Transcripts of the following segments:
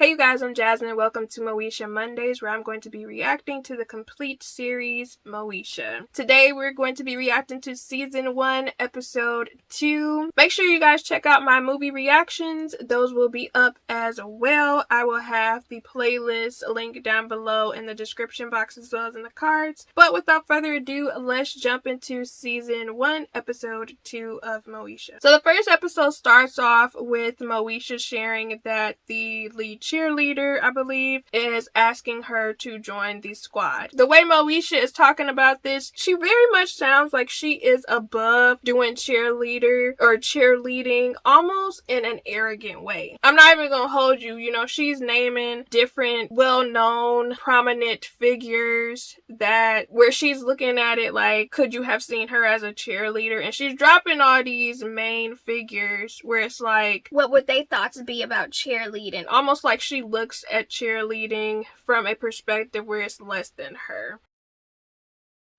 Hey you guys, I'm Jasmine. Welcome to Moesha Mondays, where I'm going to be reacting to the complete series Moesha. Today we're going to be reacting to Season 1, Episode 2. Make sure you guys check out my movie reactions. Those will be up as well. I will have the playlist link down below in the description box as well as in the cards. But without further ado, let's jump into Season 1, Episode 2 of Moesha. So the first episode starts off with Moesha sharing that the lead cheerleader, I believe, is asking her to join the squad. The way Moesha is talking about this, she very much sounds like she is above doing cheerleader or cheerleading, almost in an arrogant way. I'm not even gonna hold you, she's naming different well-known prominent figures that where she's looking at it like, could you have seen her as a cheerleader? And she's dropping all these main figures where it's like, what would they thoughts be about cheerleading? Almost like she looks at cheerleading from a perspective where it's less than her.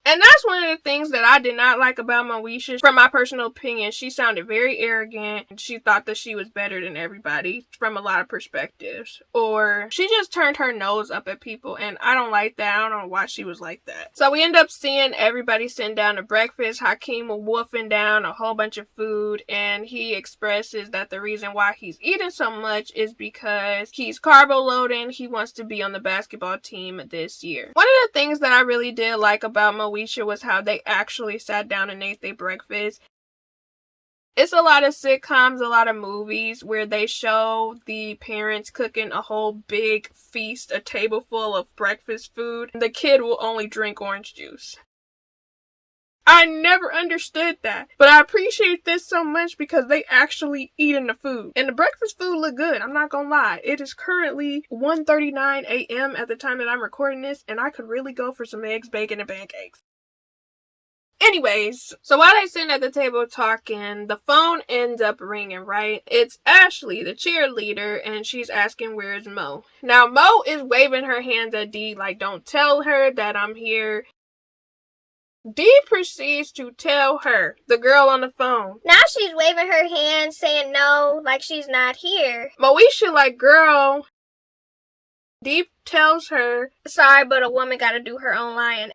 And that's one of the things that I did not like about Moesha. From my personal opinion, she sounded very arrogant. She thought that she was better than everybody from a lot of perspectives. Or she just turned her nose up at people, and I don't like that. I don't know why she was like that. So we end up seeing everybody sitting down to breakfast. Hakeem wolfing down a whole bunch of food, and he expresses that the reason why he's eating so much is because he's carbo loading. He wants to be on the basketball team this year. One of the things that I really did like about Moesha was how they actually sat down and ate their breakfast. It's a lot of sitcoms, a lot of movies where they show the parents cooking a whole big feast, a table full of breakfast food. The kid will only drink orange juice. I never understood that, but I appreciate this so much because they actually eating the food. And the breakfast food look good, I'm not gonna lie. It is currently 1:39 a.m. at the time that I'm recording this, and I could really go for some eggs, bacon, and pancakes. Anyways, so while they're sitting at the table talking, the phone ends up ringing, right? It's Ashley, the cheerleader, and she's asking where's Mo. Now, Mo is waving her hands at Dee like, don't tell her that I'm here. Dee proceeds to tell her, the girl on the phone. Now she's waving her hands saying no, like she's not here. Moesha like, girl. Dee tells her, sorry, but a woman gotta do her own lying.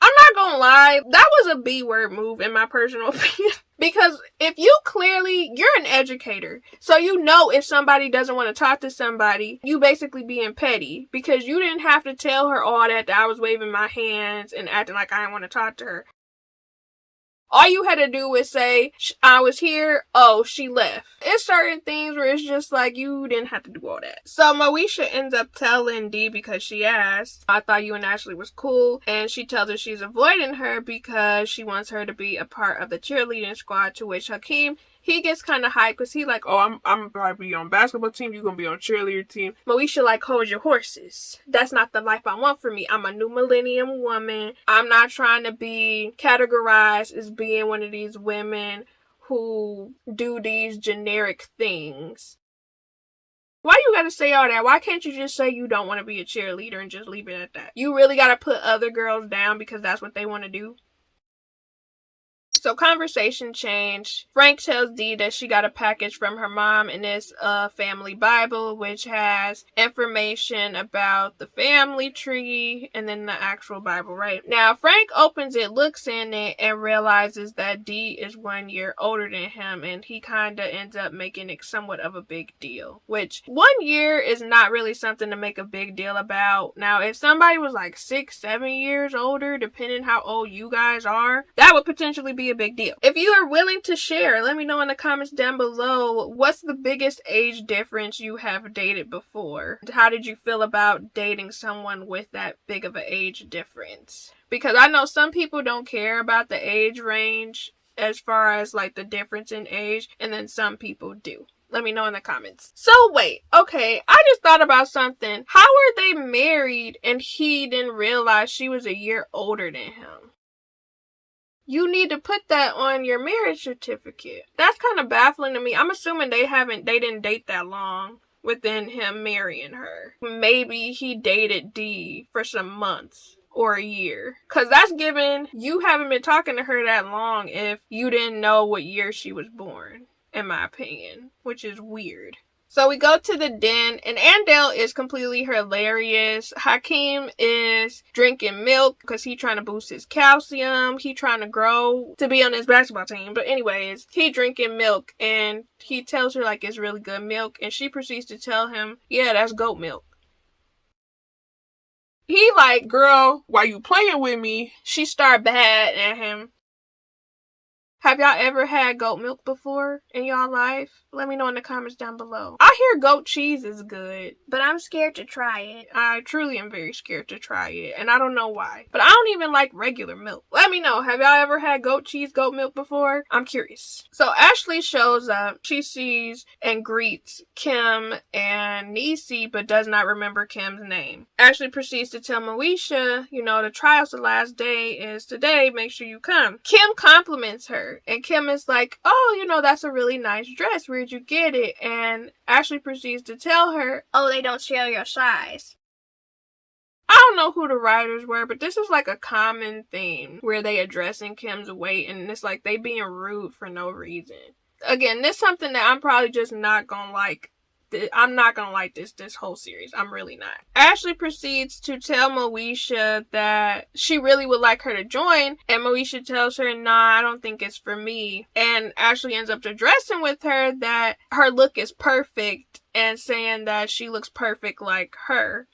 I'm not gonna lie, that was a B-word move in my personal opinion. Because if you're an educator, so you know if somebody doesn't want to talk to somebody, you basically being petty. Because you didn't have to tell her all that I was waving my hands and acting like I didn't want to talk to her. All you had to do was say, I was here, oh, she left. It's certain things where it's just like, you didn't have to do all that. So Moesha ends up telling Dee because she asked, I thought you and Ashley was cool. And she tells her she's avoiding her because she wants her to be a part of the cheerleading squad, to which Hakeem, he gets kind of hyped because he like, oh, I'm going to be on basketball team. You're going to be on cheerleader team. Moesha like, hold your horses. That's not the life I want for me. I'm a new millennium woman. I'm not trying to be categorized as being one of these women who do these generic things. Why you gotta say all that? Why can't you just say you don't want to be a cheerleader and just leave it at that? You really gotta put other girls down because that's what they want to do? So conversation changed. Frank tells Dee that she got a package from her mom, and it's a family Bible which has information about the family tree and then the actual Bible, right? Now Frank opens it, looks in it, and realizes that Dee is 1 year older than him, and he kind of ends up making it somewhat of a big deal. Which 1 year is not really something to make a big deal about. Now if somebody was like 6, 7 years older, depending how old you guys are, that would potentially be a big deal. If you are willing to share, let me know in the comments down below, what's the biggest age difference you have dated before? How did you feel about dating someone with that big of an age difference? Because I know some people don't care about the age range as far as like the difference in age, and then some people do. Let me know in the comments. So wait, okay, I just thought about something. How were they married and he didn't realize she was a year older than him? You need to put that on your marriage certificate. That's kind of baffling to me. I'm assuming they didn't date that long within him marrying her. Maybe he dated Dee for some months or a year. Because that's given you haven't been talking to her that long if you didn't know what year she was born, in my opinion, which is weird. So we go to the den, and Andale is completely hilarious. Hakeem is drinking milk because he's trying to boost his calcium. He trying to grow to be on his basketball team. But anyways, he drinking milk, and he tells her like it's really good milk, and she proceeds to tell him, yeah, that's goat milk. He like, girl, why you playing with me? She start bad at him. Have y'all ever had goat milk before in y'all life? Let me know in the comments down below. I hear goat cheese is good, but I'm scared to try it. I truly am very scared to try it, and I don't know why. But I don't even like regular milk. Let me know, have y'all ever had goat cheese, goat milk before? I'm curious. So Ashley shows up. She sees and greets Kim and Niecy, but does not remember Kim's name. Ashley proceeds to tell Moesha, the trial's the last day is today, make sure you come. Kim compliments her. And Kim is like, oh, that's a really nice dress. Where'd you get it? And Ashley proceeds to tell her, oh, they don't share your size. I don't know who the writers were, but this is like a common theme where they addressing Kim's weight, and it's like they being rude for no reason. Again, this is something that I'm probably just not gonna like. I'm not gonna like this whole series. I'm really not. Ashley proceeds to tell Moesha that she really would like her to join, and Moesha tells her, nah, I don't think it's for me. And Ashley ends up addressing with her that her look is perfect and saying that she looks perfect like her.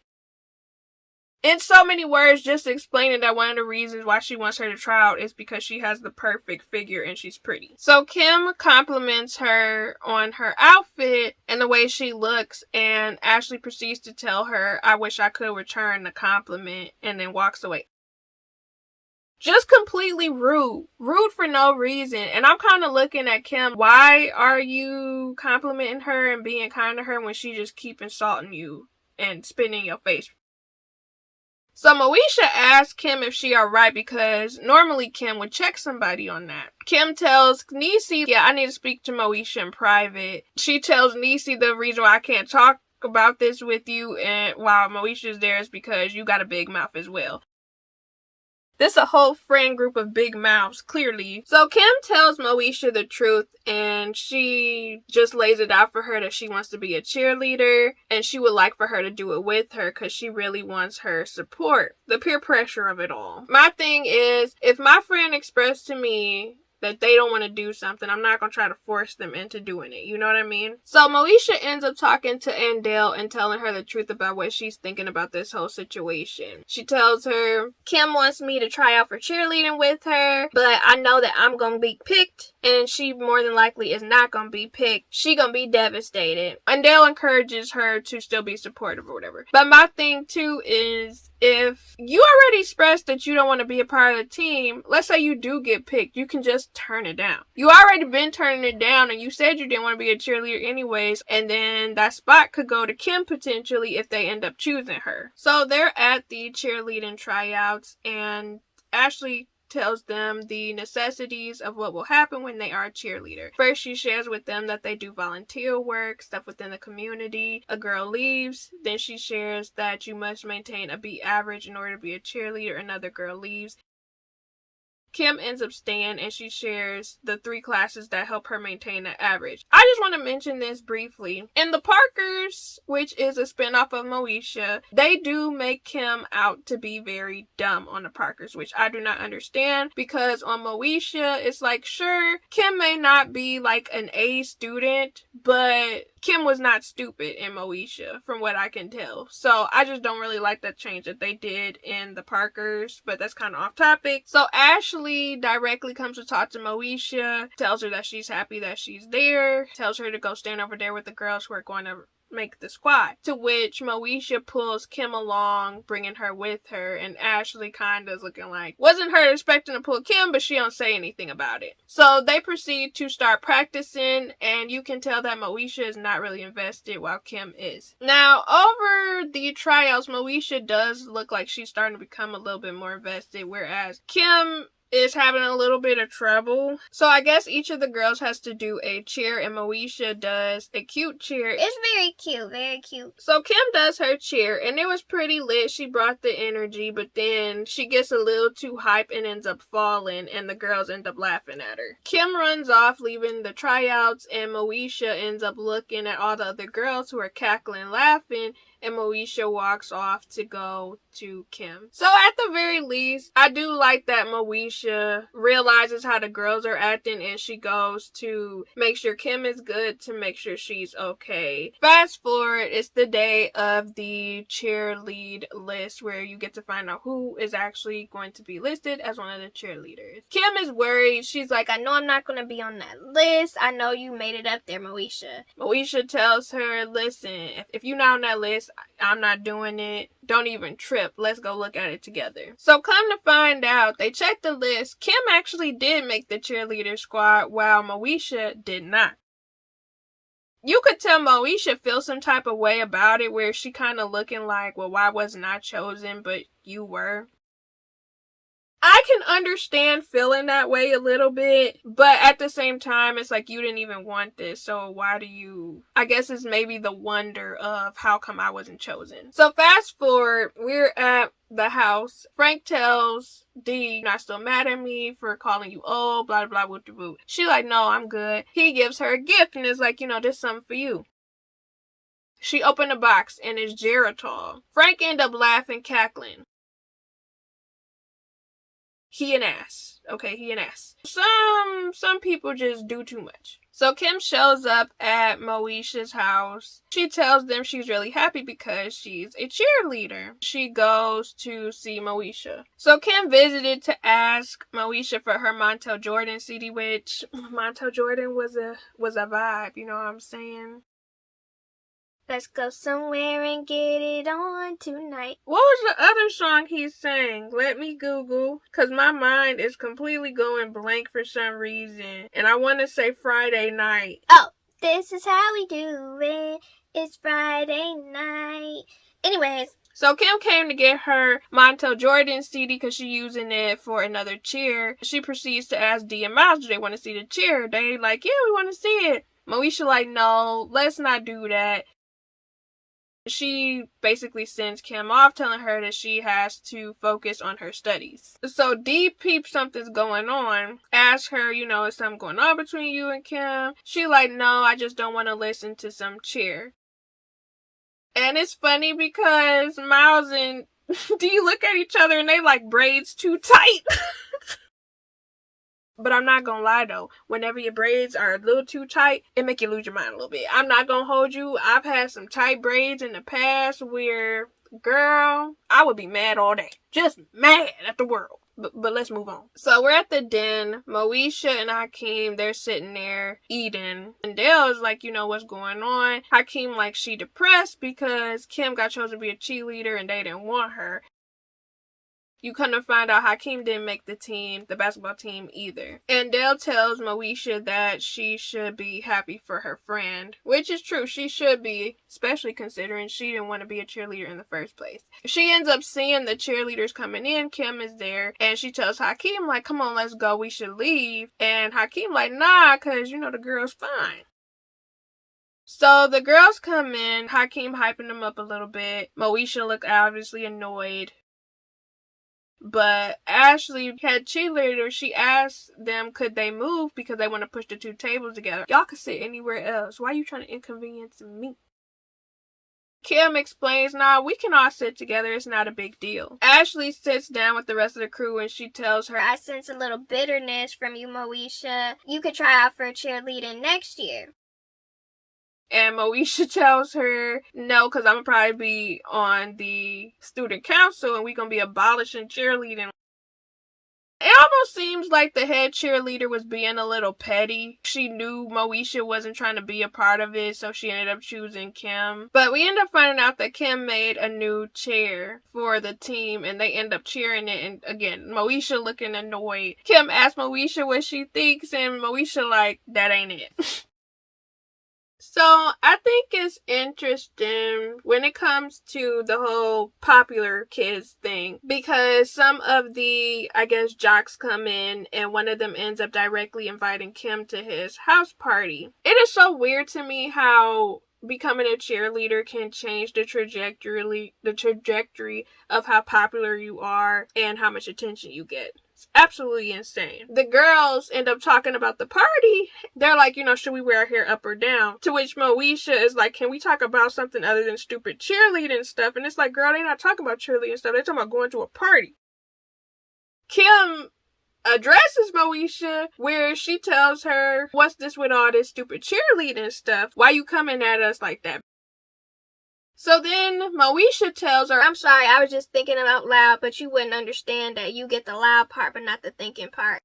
In so many words, just explaining that one of the reasons why she wants her to try out is because she has the perfect figure and she's pretty. So Kim compliments her on her outfit and the way she looks, and Ashley proceeds to tell her, I wish I could return the compliment, and then walks away. Just completely rude. Rude for no reason. And I'm kind of looking at Kim. Why are you complimenting her and being kind to her when she just keep insulting you and spitting in your face? So Moesha asks Kim if she alright, because normally Kim would check somebody on that. Kim tells Niecy, yeah, I need to speak to Moesha in private. She tells Niecy the reason why I can't talk about this with you and while Moesha's there is because you got a big mouth as well. This a whole friend group of big mouths, clearly. So Kim tells Moesha the truth, and she just lays it out for her that she wants to be a cheerleader, and she would like for her to do it with her because she really wants her support. The peer pressure of it all. My thing is, if my friend expressed to me that they don't want to do something, I'm not going to try to force them into doing it. You know what I mean? So Moesha ends up talking to Andale and telling her the truth about what she's thinking about this whole situation. She tells her, Kim wants me to try out for cheerleading with her, but I know that I'm going to be picked, and she more than likely is not going to be picked. She going to be devastated. Andale encourages her to still be supportive or whatever. But my thing too is, if you already expressed that you don't want to be a part of the team, let's say you do get picked, you can just turn it down. You already been turning it down, and you said you didn't want to be a cheerleader anyways, and then that spot could go to Kim potentially if they end up choosing her. So they're at the cheerleading tryouts, and Ashley tells them the necessities of what will happen when they are a cheerleader. First, she shares with them that they do volunteer work, stuff within the community. A girl leaves. Then she shares that you must maintain a B average in order to be a cheerleader. Another girl leaves. Kim ends up staying, and she shares the 3 classes that help her maintain that average. I just want to mention this briefly. In the Parkers, which is a spinoff of Moesha, they do make Kim out to be very dumb on the Parkers, which I do not understand, because on Moesha, it's like, sure, Kim may not be like an A student, but Kim was not stupid in Moesha, from what I can tell. So I just don't really like that change that they did in the Parkers, but that's kind of off topic. So Ashley directly comes to talk to Moesha, tells her that she's happy that she's there, tells her to go stand over there with the girls who are going to make the squad. To which Moesha pulls Kim along, bringing her with her, and Ashley kind of is looking like, wasn't her expecting to pull Kim, but she don't say anything about it. So they proceed to start practicing, and you can tell that Moesha is not really invested while Kim is. Now, over the tryouts, Moesha does look like she's starting to become a little bit more invested, whereas Kim is having a little bit of trouble. So I guess each of the girls has to do a cheer, and Moesha does a cute cheer. It's very cute, very cute. So Kim does her cheer, and it was pretty lit. She brought the energy, but then she gets a little too hype and ends up falling, and the girls end up laughing at her. Kim runs off, leaving the tryouts, and Moesha ends up looking at all the other girls who are cackling, laughing, and Moesha walks off to go to Kim. So at the very least, I do like that Moesha realizes how the girls are acting, and she goes to make sure Kim is good, to make sure she's okay. Fast forward, it's the day of the cheerlead list where you get to find out who is actually going to be listed as one of the cheerleaders. Kim is worried. She's like, I know I'm not going to be on that list. I know you made it up there, Moesha. Moesha tells her, listen, if you're not on that list, I'm not doing it. Don't even trip. Let's go look at it together. So come to find out, they checked the list. Kim actually did make the cheerleader squad, while Moesha did not. You could tell Moesha feels some type of way about it, where she kind of looking like, well, why wasn't I chosen, but you were? I can understand feeling that way a little bit, but at the same time, it's like, you didn't even want this, so why do you... I guess it's maybe the wonder of how come I wasn't chosen. So fast forward, we're at the house. Frank tells Dee, not still mad at me for calling you old, blah, blah, whoop de whoop. She like, no, I'm good. He gives her a gift and is like, this is something for you. She opened the box and it's Geritol. Frank end up laughing, cackling. He an ass. Okay, he an ass. Some people just do too much. So Kim shows up at Moesha's house. She tells them she's really happy because she's a cheerleader. She goes to see Moesha. So Kim visited to ask Moesha for her Montel Jordan CD, which Montel Jordan was a vibe, you know what I'm saying? Let's go somewhere and get it on tonight. What was the other song he sang? Let me Google, because my mind is completely going blank for some reason. And I want to say Friday Night. Oh, this is how we do it. It's Friday night. Anyways. So Kim came to get her Montel Jordan CD because she's using it for another cheer. She proceeds to ask Dee and Miles, do they want to see the cheer? They like, yeah, we want to see it. Moesha like, no, let's not do that. She basically sends Kim off, telling her that she has to focus on her studies. So Dee peeps something's going on, asks her, is something going on between you and Kim? She like, no, I just don't want to listen to some cheer. And it's funny because Miles and Dee look at each other and they like braids too tight. But I'm not gonna lie though, whenever your braids are a little too tight, it make you lose your mind a little bit. I'm not gonna hold you. I've had some tight braids in the past where, girl, I would be mad all day. Just mad at the world. But let's move on. So we're at the den. Moesha and Hakeem, they're sitting there eating. And Dale is like, what's going on? Hakeem like, she depressed because Kim got chosen to be a cheerleader and they didn't want her. You come to find out Hakeem didn't make the basketball team either. And Dale tells Moesha that she should be happy for her friend, which is true. She should be, especially considering she didn't want to be a cheerleader in the first place. She ends up seeing the cheerleaders coming in. Kim is there, and she tells Hakeem, like, come on, let's go. We should leave. And Hakeem like, nah, because, the girl's fine. So the girls come in, Hakeem hyping them up a little bit. Moesha looked obviously annoyed. But Ashley, head cheerleader, she asked them could they move because they want to push the two tables together. Y'all could sit anywhere else. Why are you trying to inconvenience me? Kim explains, nah, we can all sit together. It's not a big deal. Ashley sits down with the rest of the crew and she tells her, I sense a little bitterness from you, Moesha. You could try out for cheerleading next year. And Moesha tells her, no, because I'm going to probably be on the student council and we're going to be abolishing cheerleading. It almost seems like the head cheerleader was being a little petty. She knew Moesha wasn't trying to be a part of it, so she ended up choosing Kim. But we end up finding out that Kim made a new chair for the team and they end up cheering it. And again, Moesha looking annoyed. Kim asked Moesha what she thinks and Moesha like, that ain't it. So I think it's interesting when it comes to the whole popular kids thing, because some of the, I guess, jocks come in and one of them ends up directly inviting Kim to his house party. It is so weird to me how becoming a cheerleader can change the trajectory of how popular you are and how much attention you get. It's absolutely insane. The girls end up talking about the party. They're like, should we wear our hair up or down? To which Moesha is like, can we talk about something other than stupid cheerleading stuff? And it's like, girl, they're not talking about cheerleading stuff. They're talking about going to a party. Kim addresses Moesha where she tells her, what's this with all this stupid cheerleading stuff? Why you coming at us like that? So then Moesha tells her, I'm sorry, I was just thinking out loud, but you wouldn't understand that you get the loud part but not the thinking part.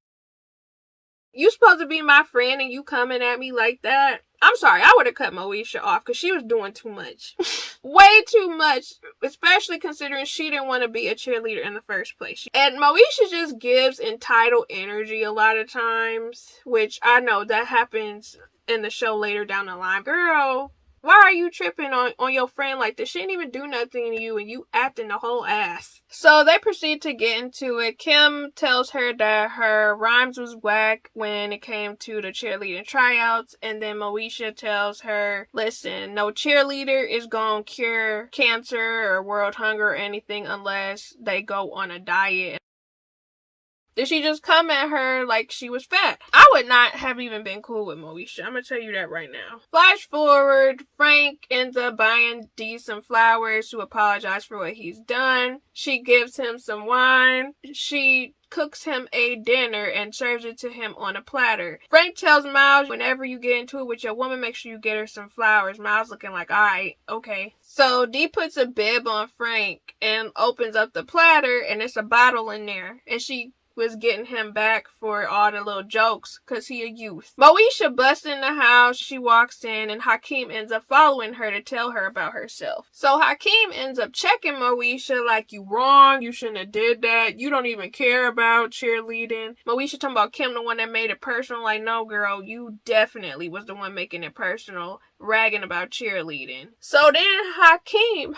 You supposed to be my friend and you coming at me like that? I'm sorry, I would have cut Moesha off because she was doing too much. Way too much, especially considering she didn't want to be a cheerleader in the first place. And Moesha just gives entitled energy a lot of times, which I know that happens in the show later down the line. Girl, why are you tripping on your friend like this? She didn't even do nothing to you and you acting the whole ass. So they proceed to get into it. Kim tells her that her rhymes was whack when it came to the cheerleading tryouts. And then Moesha tells her, listen, no cheerleader is gonna cure cancer or world hunger or anything unless they go on a diet. Did she just come at her like she was fat? I would not have even been cool with Moesha. I'm gonna tell you that right now. Flash forward, Frank ends up buying Dee some flowers to apologize for what he's done. She gives him some wine. She cooks him a dinner and serves it to him on a platter. Frank tells Miles, whenever you get into it with your woman, make sure you get her some flowers. Miles looking like, alright, okay. So Dee puts a bib on Frank and opens up the platter and it's a bottle in there. And she was getting him back for all the little jokes because he a youth. Moesha busts in the house. She walks in and Hakeem ends up following her to tell her about herself. So Hakeem ends up checking Moesha like, you wrong. You shouldn't have did that. You don't even care about cheerleading. Moesha talking about Kim, the one that made it personal. Like, no, girl, you definitely was the one making it personal, ragging about cheerleading. So then Hakeem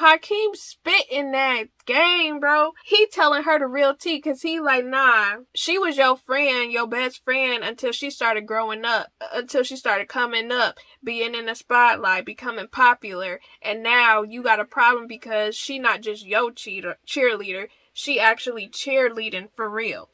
spit in that game, bro. He telling her the real tea because he like, nah, she was your friend, your best friend until she started growing up, until she started coming up, being in the spotlight, becoming popular, and now you got a problem because she not just your cheerleader, she actually cheerleading for real.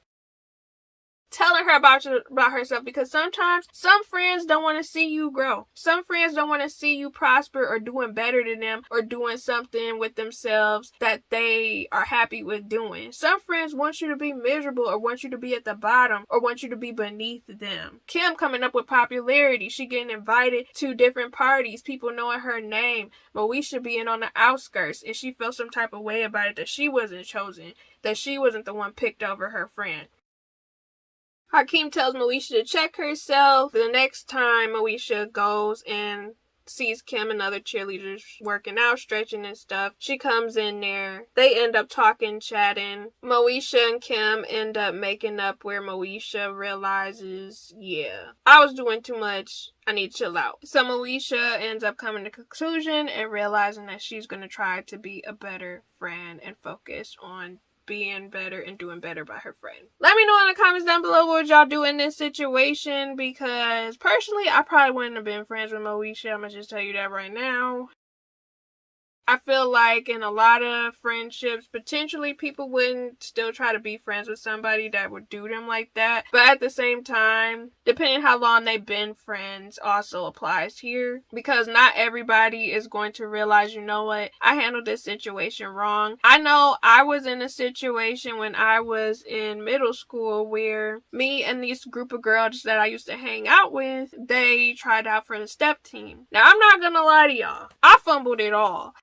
Telling her about herself, because sometimes some friends don't want to see you grow. Some friends don't want to see you prosper or doing better than them or doing something with themselves that they are happy with doing. Some friends want you to be miserable or want you to be at the bottom or want you to be beneath them. Kim coming up with popularity. She getting invited to different parties, people knowing her name. Moesha being on the outskirts, and she felt some type of way about it, that she wasn't chosen, that she wasn't the one picked over her friend. Hakeem tells Moesha to check herself. The next time Moesha goes and sees Kim and other cheerleaders working out, stretching and stuff, she comes in there. They end up talking, chatting. Moesha and Kim end up making up where Moesha realizes, yeah, I was doing too much. I need to chill out. So Moesha ends up coming to conclusion and realizing that she's going to try to be a better friend and focus on being better and doing better by her friend. Let me know in the comments down below what y'all do in this situation, because personally, I probably wouldn't have been friends with Moesha. I'm gonna just tell you that right now. I feel like in a lot of friendships, potentially people wouldn't still try to be friends with somebody that would do them like that. But at the same time, depending how long they've been friends also applies here. Because not everybody is going to realize, you know what, I handled this situation wrong. I know I was in a situation when I was in middle school where me and this group of girls that I used to hang out with, they tried out for the step team. Now, I'm not gonna lie to y'all. I fumbled it all.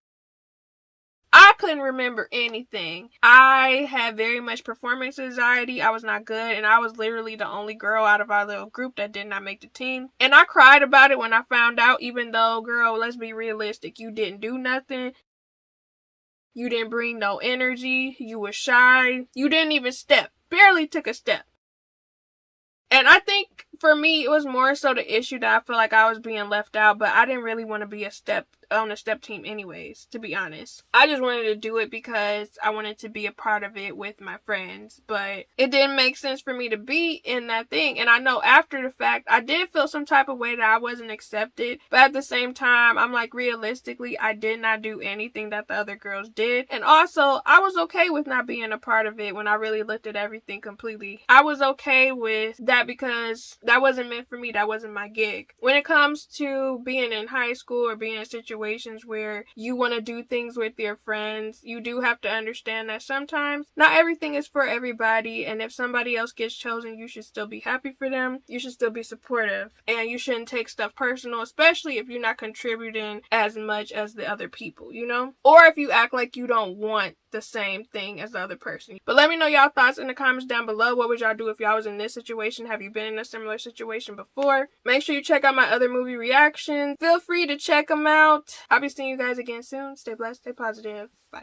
I couldn't remember anything. I had very much performance anxiety. I was not good, and I was literally the only girl out of our little group that did not make the team. And I cried about it when I found out, even though, girl, let's be realistic. You didn't do nothing. You didn't bring no energy. You were shy. You didn't even step. Barely took a step. And I think for me, it was more so the issue that I feel like I was being left out, but I didn't really want to be on a step team anyways, to be honest. I just wanted to do it because I wanted to be a part of it with my friends, but it didn't make sense for me to be in that thing. And I know after the fact, I did feel some type of way that I wasn't accepted, but at the same time, I'm like, realistically, I did not do anything that the other girls did. And also, I was okay with not being a part of it when I really looked at everything completely. I was okay with that because that wasn't meant for me. That wasn't my gig. When it comes to being in high school or being in situations where you want to do things with your friends, you do have to understand that sometimes not everything is for everybody, and if somebody else gets chosen, you should still be happy for them. You should still be supportive, and you shouldn't take stuff personal, especially if you're not contributing as much as the other people, you know? Or if you act like you don't want the same thing as the other person. But let me know y'all thoughts in the comments down below. What would y'all do if y'all was in this situation? Have you been in a similar situation before? Make sure you check out my other movie reactions. Feel free to check them out. I'll be seeing you guys again soon. Stay blessed, stay positive. Bye.